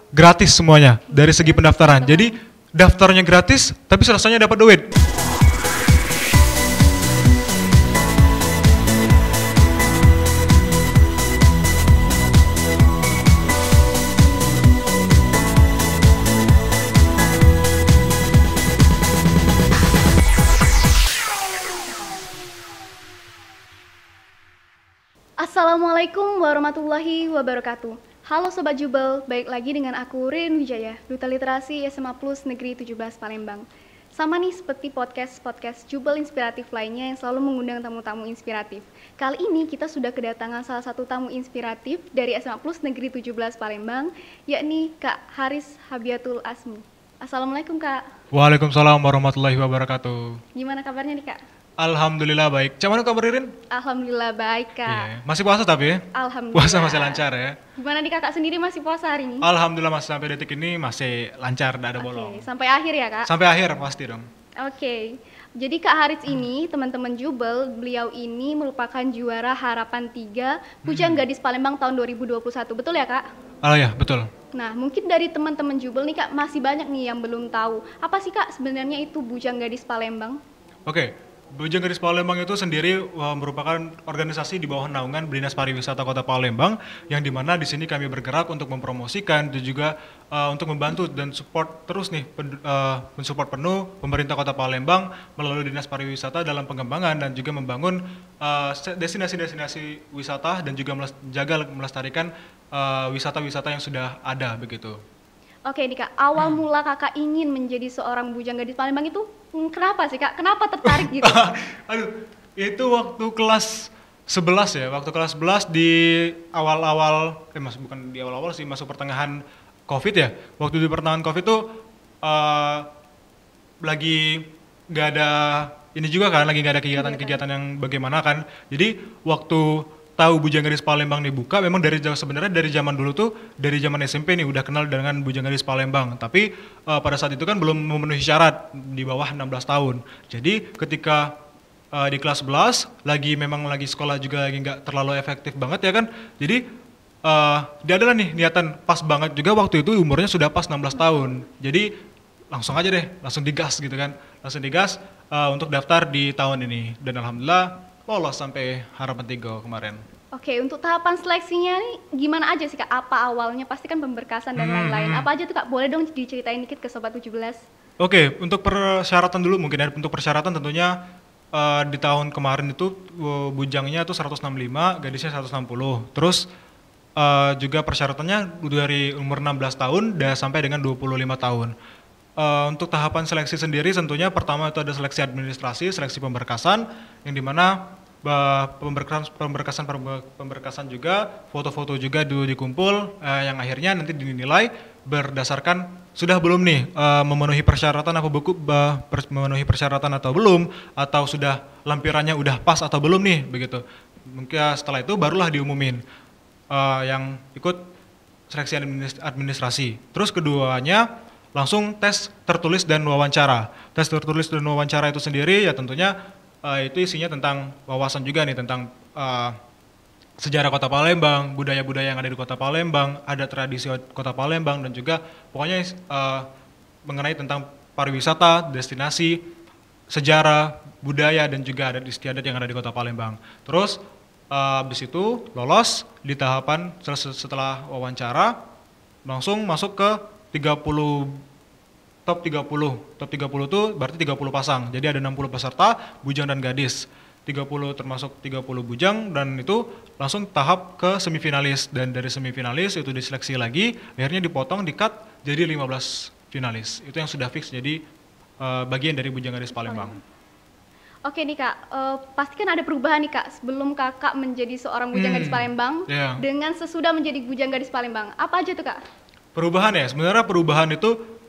gratis semuanya dari segi pendaftaran. Jadi daftarnya gratis, tapi selesainya dapat duit. Assalamualaikum warahmatullahi wabarakatuh. Halo Sobat Jubel, baik lagi dengan aku Ririn Wijaya, Duta Literasi SMA Plus Negeri 17 Palembang. Sama nih seperti podcast Jubel inspiratif lainnya yang selalu mengundang tamu-tamu inspiratif. Kali ini kita sudah kedatangan salah satu tamu inspiratif dari SMA Plus Negeri 17 Palembang, yakni Kak Haris Habiatul Asmi. Assalamualaikum Kak. Waalaikumsalam warahmatullahi wabarakatuh. Gimana kabarnya nih Kak? Alhamdulillah baik. Cuman kabar Ririn? Alhamdulillah baik Kak. Masih puasa tapi ya? Alhamdulillah. Puasa masih lancar ya? Gimana nih Kakak sendiri masih puasa hari ini? Alhamdulillah masih sampai detik ini masih lancar, tidak ada bolong. Sampai akhir ya Kak? Sampai akhir pasti dong. Oke. Jadi Kak Haris ini, teman-teman Jubel, beliau ini merupakan juara Harapan 3 Bujang Gadis Palembang tahun 2021. Betul ya Kak? Oh ya, betul. Nah, mungkin dari teman-teman Jubel nih Kak, masih banyak nih yang belum tahu. Apa sih Kak sebenarnya itu Bujang Gadis Palembang? Oke. Bujang Gadis Palembang itu sendiri merupakan organisasi di bawah naungan Dinas Pariwisata Kota Palembang, yang dimana di sini kami bergerak untuk mempromosikan dan juga untuk membantu dan support terus nih mensupport penuh pemerintah Kota Palembang melalui Dinas Pariwisata dalam pengembangan dan juga membangun destinasi-destinasi wisata dan juga menjaga melestarikan wisata-wisata yang sudah ada begitu. Oke nih Kak, awal mula Kakak ingin menjadi seorang Bujang Gadis Palembang itu kenapa sih Kak? Kenapa tertarik gitu? Aduh, itu waktu kelas 11 ya, waktu kelas 11 di awal-awal, bukan di awal-awal sih, masuk pertengahan COVID ya. Waktu di pertengahan COVID tuh lagi nggak ada, ini juga kan, lagi nggak ada kegiatan-kegiatan yang bagaimana kan. Jadi waktu tahu Bujang Gadis Palembang dibuka, memang sebenarnya dari zaman dulu tuh, dari zaman SMP nih udah kenal dengan Bujang Gadis Palembang. Tapi pada saat itu kan belum memenuhi syarat di bawah 16 tahun. Jadi ketika di kelas 11 memang lagi sekolah juga lagi nggak terlalu efektif banget ya kan. Jadi dia adalah nih niatan pas banget juga waktu itu umurnya sudah pas 16 tahun. Jadi langsung aja deh, langsung digas gitu kan. Langsung digas untuk daftar di tahun ini. Dan alhamdulillah lolos sampai Harapan 3 kemarin. Oke, untuk tahapan seleksinya nih gimana aja sih Kak? Apa awalnya? Pasti kan pemberkasan dan lain-lain. Apa aja tuh Kak? Boleh dong diceritain dikit ke Sobat 17? Oke, untuk persyaratan dulu mungkin ya. Untuk persyaratan tentunya di tahun kemarin itu bujangnya tuh 165, gadisnya 160. Terus juga persyaratannya dari umur 16 tahun dan sampai dengan 25 tahun. Untuk tahapan seleksi sendiri tentunya pertama itu ada seleksi administrasi, seleksi pemberkasan, yang dimana pemberkasan juga, foto-foto juga dulu dikumpul, yang akhirnya nanti dinilai berdasarkan sudah belum nih memenuhi persyaratan memenuhi persyaratan atau belum, atau sudah lampirannya udah pas atau belum nih begitu. Mungkin setelah itu barulah diumumin yang ikut seleksi administrasi. Terus keduanya langsung tes tertulis dan wawancara. Tes tertulis dan wawancara itu sendiri ya tentunya itu isinya tentang wawasan juga nih, tentang sejarah Kota Palembang, budaya-budaya yang ada di Kota Palembang, ada tradisi Kota Palembang, dan juga pokoknya mengenai tentang pariwisata, destinasi, sejarah, budaya, dan juga adat istiadat yang ada di Kota Palembang. Terus habis itu lolos di tahapan setelah wawancara, langsung masuk ke top 30 itu berarti 30 pasang. Jadi ada 60 peserta, bujang dan gadis. 30 termasuk 30 bujang, dan itu langsung tahap ke semifinalis. Dan dari semifinalis itu diseleksi lagi, akhirnya dipotong, di-cut jadi 15 finalis. Itu yang sudah fix jadi bagian dari Bujang Gadis Palembang. Oke nih Kak, pasti kan ada perubahan nih Kak sebelum Kakak menjadi seorang Bujang Gadis Palembang dengan sesudah menjadi Bujang Gadis Palembang. Apa aja tuh Kak? Perubahan ya, sebenarnya perubahan itu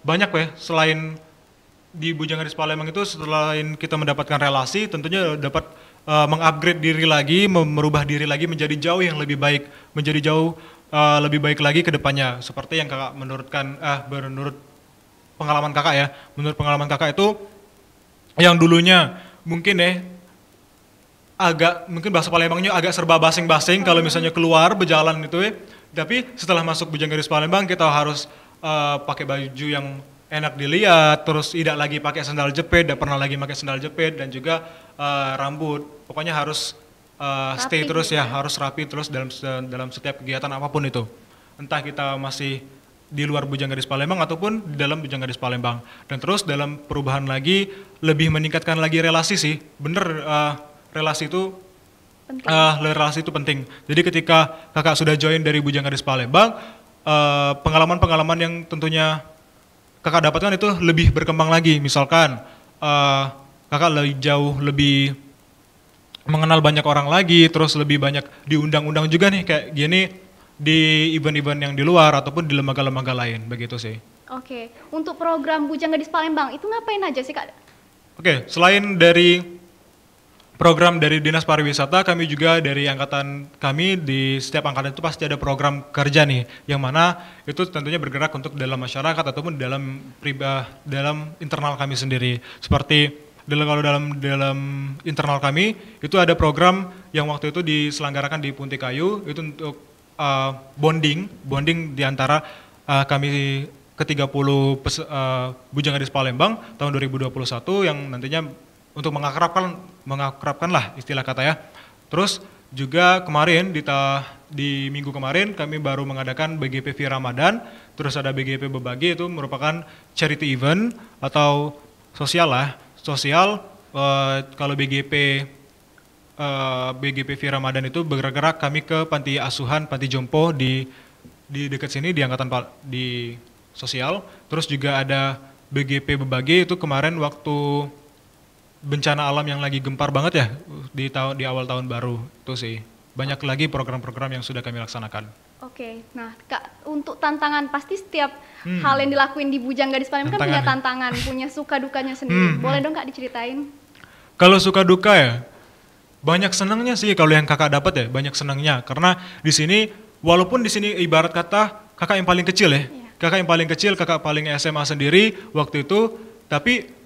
banyak ya. Selain di Bujang Gadis Palembang itu, selain kita mendapatkan relasi, tentunya dapat mengupgrade diri lagi, merubah diri lagi menjadi jauh yang lebih baik, menjadi jauh lebih baik lagi ke depannya. Seperti yang Kakak menurut pengalaman Kakak ya, menurut pengalaman Kakak itu yang dulunya mungkin mungkin bahasa Palembangnya agak serba basing-basing kalau misalnya keluar berjalan itu ya. Tapi setelah masuk Bujang Gadis Palembang kita harus pakai baju yang enak dilihat, terus tidak lagi pakai sandal jepit, tidak pernah lagi pakai sandal jepit, dan juga rambut. Pokoknya harus stay Rapi terus gitu ya, ya. harus rapi terus dalam setiap kegiatan apapun itu. Entah kita masih di luar Bujang Gadis Palembang ataupun di dalam Bujang Gadis Palembang. Dan terus dalam perubahan lagi, lebih meningkatkan lagi relasi sih. Bener, relasi itu Penting. relasi itu penting. Jadi ketika kakak sudah join dari Bujang Gadis Palembang, pengalaman-pengalaman yang tentunya kakak dapatkan itu lebih berkembang lagi. Misalkan kakak lebih mengenal banyak orang lagi, terus lebih banyak diundang-undang juga nih kayak gini di event-event yang di luar ataupun di lembaga-lembaga lain, begitu sih. Oke, untuk program Bujang Gadis Palembang itu ngapain aja sih Kak? Oke, selain dari program dari Dinas Pariwisata, kami juga dari angkatan kami di setiap angkatan itu pasti ada program kerja nih, yang mana itu tentunya bergerak untuk dalam masyarakat ataupun dalam internal kami sendiri. Seperti kalau dalam internal kami itu ada program yang waktu itu diselenggarakan di Punti Kayu itu untuk bonding di antara kami ke-30 Bujang Gadis Palembang tahun 2021 yang nantinya untuk mengakrabkan lah istilah kata ya. Terus juga kemarin di minggu kemarin kami baru mengadakan BGP Fi Ramadan, terus ada BGP Berbagi, itu merupakan charity event atau sosial lah. Kalau BGP Fi Ramadan itu bergerak kami ke panti asuhan, panti jompo di dekat sini di di sosial. Terus juga ada BGP Berbagi itu kemarin waktu bencana alam yang lagi gempar banget ya di awal tahun baru itu sih. Banyak lagi program-program yang sudah kami laksanakan. Oke, nah Kak, untuk tantangan pasti setiap hal yang dilakuin di Bujang Gadis Palembang kan punya tantangan, punya suka dukanya sendiri. Boleh dong Kak diceritain? Kalau suka duka ya, banyak senangnya sih kalau yang kakak dapat ya, banyak senangnya. Karena di sini, walaupun di sini ibarat kata kakak yang paling kecil ya, kakak yang paling kecil, kakak paling SMA sendiri waktu itu, tapi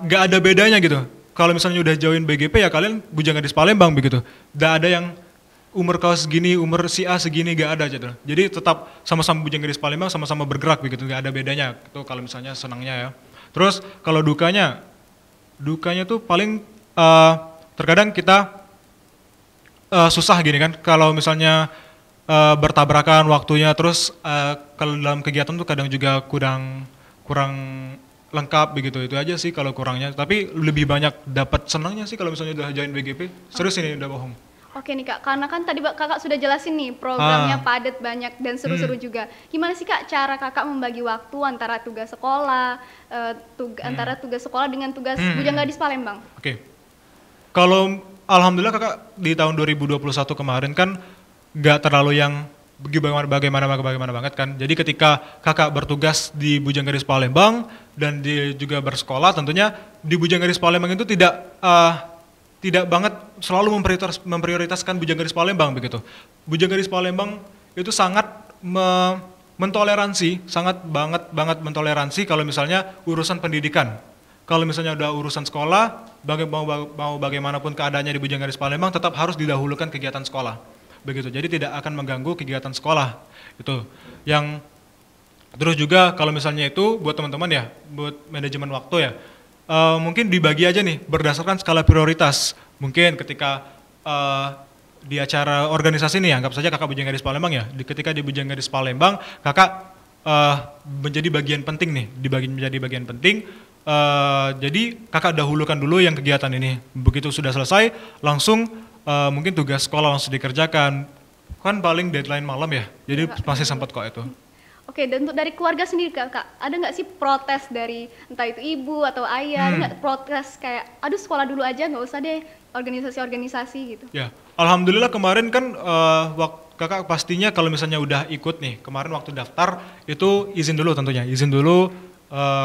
gak ada bedanya gitu. Kalau misalnya udah join BGP ya kalian Bujang Gadis Palembang begitu. Gak ada yang umur kau segini, umur si A segini, gak ada gitu. Jadi tetap sama-sama Bujang Gadis Palembang, sama-sama bergerak begitu, gak ada bedanya. Itu kalau misalnya senangnya ya. Terus kalau dukanya tuh paling terkadang kita susah gini kan. Kalau misalnya bertabrakan waktunya, terus kalau dalam kegiatan tuh kadang juga kurang lengkap begitu. Itu aja sih kalau kurangnya, tapi lebih banyak dapat senangnya sih kalau misalnya udah join BGP. Serius ini udah bohong. Oke nih Kak, karena kan tadi kakak sudah jelasin nih programnya padat banyak dan seru-seru juga. Gimana sih Kak cara kakak membagi waktu antara tugas sekolah, antara tugas sekolah dengan tugas Bujang Gadis Palembang? Oke. Kalau alhamdulillah kakak di tahun 2021 kemarin kan nggak terlalu yang bagaimana banget kan. Jadi ketika kakak bertugas di Bujang Gadis Palembang dan dia juga bersekolah, tentunya di Bujang Gadis Palembang itu tidak banget selalu memprioritaskan Bujang Gadis Palembang begitu. Bujang Gadis Palembang itu sangat mentoleransi, sangat banget mentoleransi kalau misalnya urusan pendidikan. Kalau misalnya udah urusan sekolah, mau bagaimanapun keadaannya di Bujang Gadis Palembang tetap harus didahulukan kegiatan sekolah. Begitu. Jadi tidak akan mengganggu kegiatan sekolah. Itu. Yang terus juga kalau misalnya itu buat teman-teman ya, buat manajemen waktu ya. Mungkin dibagi aja nih berdasarkan skala prioritas. Mungkin ketika di acara organisasi nih, anggap saja kakak Bujang Gadis Palembang ya. Ketika di Bujang Gadis Palembang, kakak menjadi bagian penting nih, menjadi bagian penting. Jadi kakak dahulukan dulu yang kegiatan ini. Begitu sudah selesai, langsung mungkin tugas sekolah langsung dikerjakan. Kan paling deadline malam ya, jadi masih sempat kok itu. Oke, dan untuk dari keluarga sendiri Kak, ada nggak sih protes dari entah itu ibu atau ayah, ada nggak protes kayak, aduh sekolah dulu aja nggak usah deh organisasi-organisasi gitu? Ya, alhamdulillah kemarin kan kakak pastinya kalau misalnya udah ikut nih, kemarin waktu daftar itu izin dulu tentunya,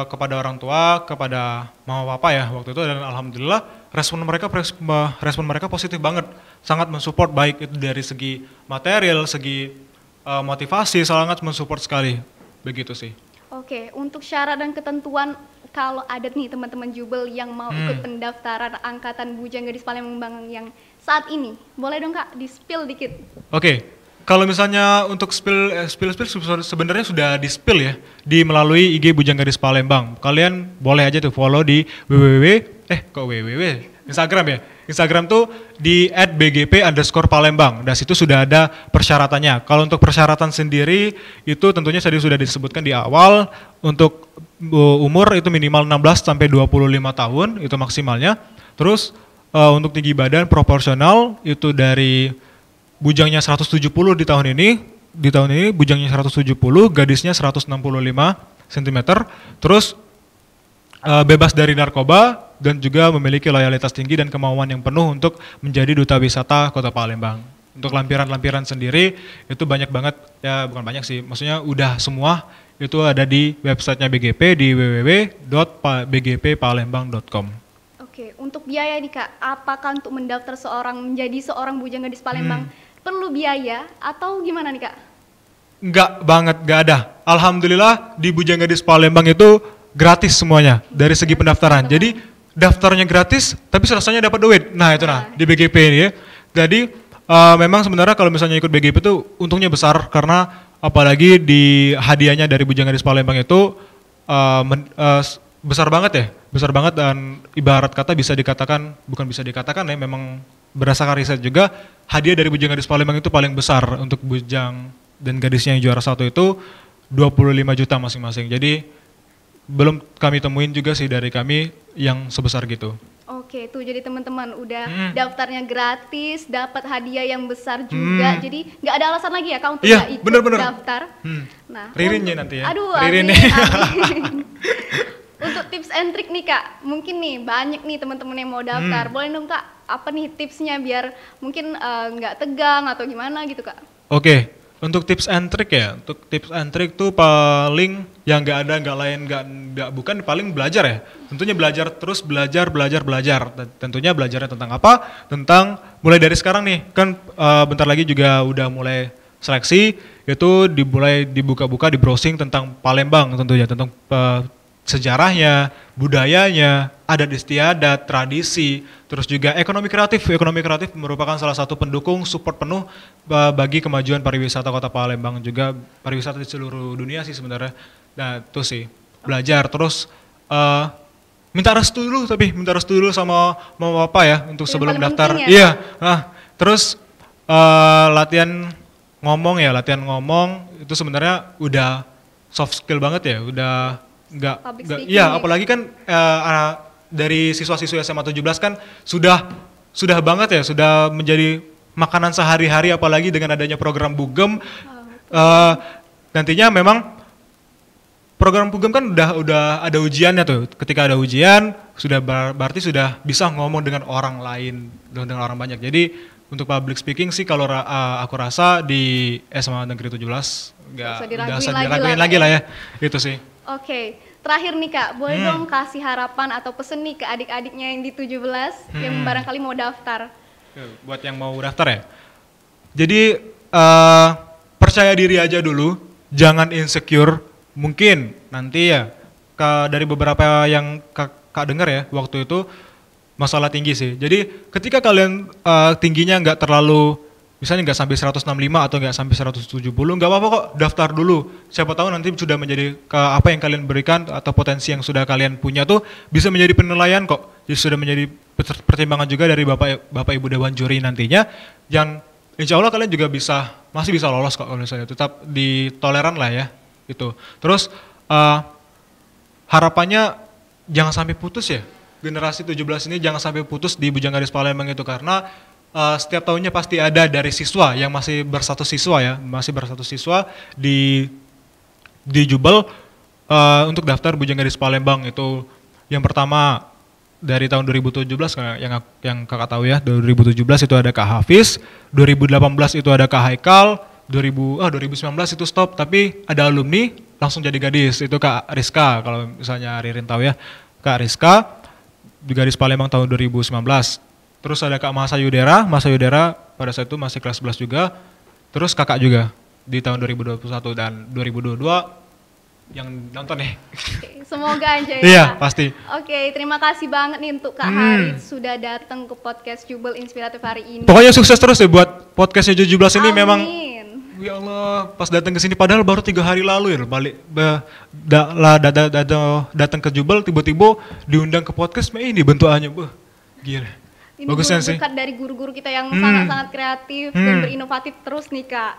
kepada orang tua, kepada mama papa ya waktu itu, dan alhamdulillah respon mereka positif banget, sangat mensupport baik itu dari segi material, segi motivasi, sangat mensupport sekali, begitu sih. Oke, untuk syarat dan ketentuan kalau ada nih teman-teman Jubel yang mau ikut pendaftaran angkatan Bujang Gadis Palembang yang saat ini, boleh dong Kak di-spill dikit? Oke, Kalau misalnya untuk spill sebenarnya sudah di spill ya di melalui IG Bujang Gadis Palembang. Kalian boleh aja tuh follow di Instagram ya. Instagram tuh di @bgp_palembang. Dan situ sudah ada persyaratannya. Kalau untuk persyaratan sendiri itu tentunya tadi sudah disebutkan di awal. Untuk umur itu minimal 16 sampai 25 tahun itu maksimalnya. Terus untuk tinggi badan proporsional itu dari bujangnya 170 di tahun ini bujangnya 170, gadisnya 165 cm, terus bebas dari narkoba dan juga memiliki loyalitas tinggi dan kemauan yang penuh untuk menjadi duta wisata Kota Palembang. Untuk lampiran-lampiran sendiri itu banyak banget, ya bukan banyak sih, maksudnya udah semua itu ada di websitenya BGP di www.bgppalembang.com. Oke, untuk biaya nih Kak, apakah untuk mendaftar menjadi seorang Bujang Gadis Palembang perlu biaya atau gimana nih Kak? Enggak banget, enggak ada. Alhamdulillah di Bujang Gadis Palembang itu gratis semuanya dari segi pendaftaran. Jadi daftarnya gratis tapi selesainya dapat duit. Nah itu di BGP ini ya. Jadi memang sebenarnya kalau misalnya ikut BGP itu untungnya besar karena apalagi di hadiahnya dari Bujang Gadis Palembang itu besar banget ya. Besar banget dan ibarat kata bisa dikatakan, bukan bisa dikatakan ya, memang berdasarkan riset juga hadiah dari Bujang Gadis Palembang itu paling besar. Untuk bujang dan gadisnya yang juara 1 itu 25 juta masing-masing. Jadi belum kami temuin juga sih dari kami yang sebesar gitu. Oke, tuh jadi teman-teman udah daftarnya gratis, dapat hadiah yang besar juga. Jadi nggak ada alasan lagi ya Kak untuk nggak ikut daftar. Nah, Ririnnya nanti ya. Aduh, Ririn amin. Untuk tips and trick nih Kak, mungkin nih banyak nih teman-teman yang mau daftar. Boleh dong Kak, apa nih tipsnya biar mungkin nggak tegang atau gimana gitu Kak? Oke, untuk tips and trick ya, untuk tips and trick tuh paling yang nggak ada, nggak lain, bukan paling belajar ya. Tentunya belajar terus, belajar. Tentunya belajarnya tentang apa? Tentang mulai dari sekarang nih, kan bentar lagi juga udah mulai seleksi, itu dimulai dibuka-buka, di browsing tentang Palembang tentunya, tentang sejarahnya, budayanya, adat istiadat, tradisi, terus juga ekonomi kreatif. Ekonomi kreatif merupakan salah satu pendukung support penuh bagi kemajuan pariwisata Kota Palembang, juga pariwisata di seluruh dunia sih sebenarnya. Nah itu sih, belajar terus minta restu dulu sama mama papa ya untuk sebelum daftar. Ya, iya, terus latihan ngomong itu sebenarnya udah soft skill banget ya, udah nggak apalagi kan dari siswa-siswa SMA 17 kan sudah banget ya, sudah menjadi makanan sehari-hari, apalagi dengan adanya program Bugem. Nantinya memang program Bugem kan udah ada ujiannya tuh. Ketika ada ujian sudah berarti sudah bisa ngomong dengan orang lain, dengan orang banyak. Jadi untuk public speaking sih kalau aku rasa di SMA Negeri 17 nggak usah diraguin lagi lah ya. Itu sih. Oke, terakhir nih Kak, boleh dong kasih harapan atau pesen nih ke adik-adiknya yang di 17 yang barangkali mau daftar. Buat yang mau daftar ya. Jadi percaya diri aja dulu, jangan insecure. Mungkin nanti ya dari beberapa yang kak dengar ya waktu itu masalah tinggi sih. Jadi ketika kalian tingginya nggak terlalu, misalnya nggak sampai 165 atau nggak sampai 170, nggak apa-apa kok, daftar dulu. Siapa tahu nanti sudah menjadi apa yang kalian berikan atau potensi yang sudah kalian punya tuh bisa menjadi penilaian kok. Jadi sudah menjadi pertimbangan juga dari Bapak Ibu Dewan Juri nantinya, yang insya Allah kalian juga masih bisa lolos kok kalau misalnya, tetap ditoleran lah ya itu. Terus harapannya jangan sampai putus ya, generasi 17 ini jangan sampai putus di Bujang Gadis Palembang itu, karena setiap tahunnya pasti ada dari siswa yang masih berstatus siswa di Jubel untuk daftar Bujang Gadis Palembang. Itu yang pertama dari tahun 2017 yang kakak tahu ya, 2017 itu ada Kak Hafiz, 2018 itu ada Kak Haikal, 2019 itu stop tapi ada alumni langsung jadi gadis, itu Kak Rizka, kalau misalnya Ririn tahu ya, Kak Rizka di Gadis Palembang tahun 2019. Terus ada Kak Masa Yudera pada saat itu masih kelas 11 juga. Terus kakak juga di tahun 2021 dan 2022 yang nonton nih. Semoga aja ya. Iya, pasti. Oke, terima kasih banget nih untuk Kak Harit sudah datang ke podcast Jubel Inspiratif hari ini. Pokoknya sukses terus ya buat podcastnya 17 ini. Memang Ya Allah, pas datang ke sini padahal baru 3 hari lalu ya balik datang ke Jubel tiba-tiba diundang ke podcast ini bentukannya, gila. Ini Bagusnya sih. berkat dari guru-guru kita yang sangat-sangat kreatif dan berinovatif terus nih Kak.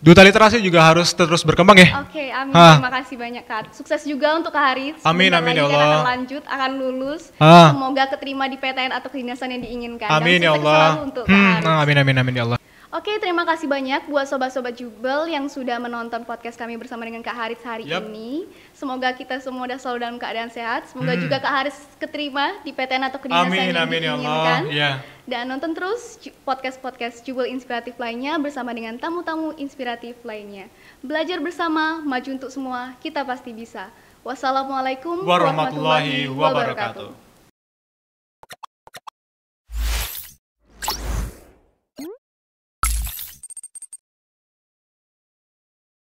Duta Literasi juga harus terus berkembang ya. Oke, amin. Terima kasih banyak Kak. Sukses juga untuk Kak Haris. Amin, Sebentar amin lagi ya kan Allah. akan lanjut, akan lulus. Semoga keterima di PTN atau kedinasan yang diinginkan. Amin Dan ya sukses Allah. selalu untuk Kak Haris. Amin amin amin ya Allah. Oke, terima kasih banyak buat sobat-sobat Jubel yang sudah menonton podcast kami bersama dengan Kak Haris hari ini. Semoga kita semua udah selalu dalam keadaan sehat. Semoga juga Kak Haris keterima di PTN atau kedinasan Amin yang amin ya Allah. diinginkan. Ya. Dan nonton terus podcast-podcast Jubel inspiratif lainnya bersama dengan tamu-tamu inspiratif lainnya. Belajar bersama, maju untuk semua, kita pasti bisa. Wassalamualaikum Warahmatullahi wabarakatuh.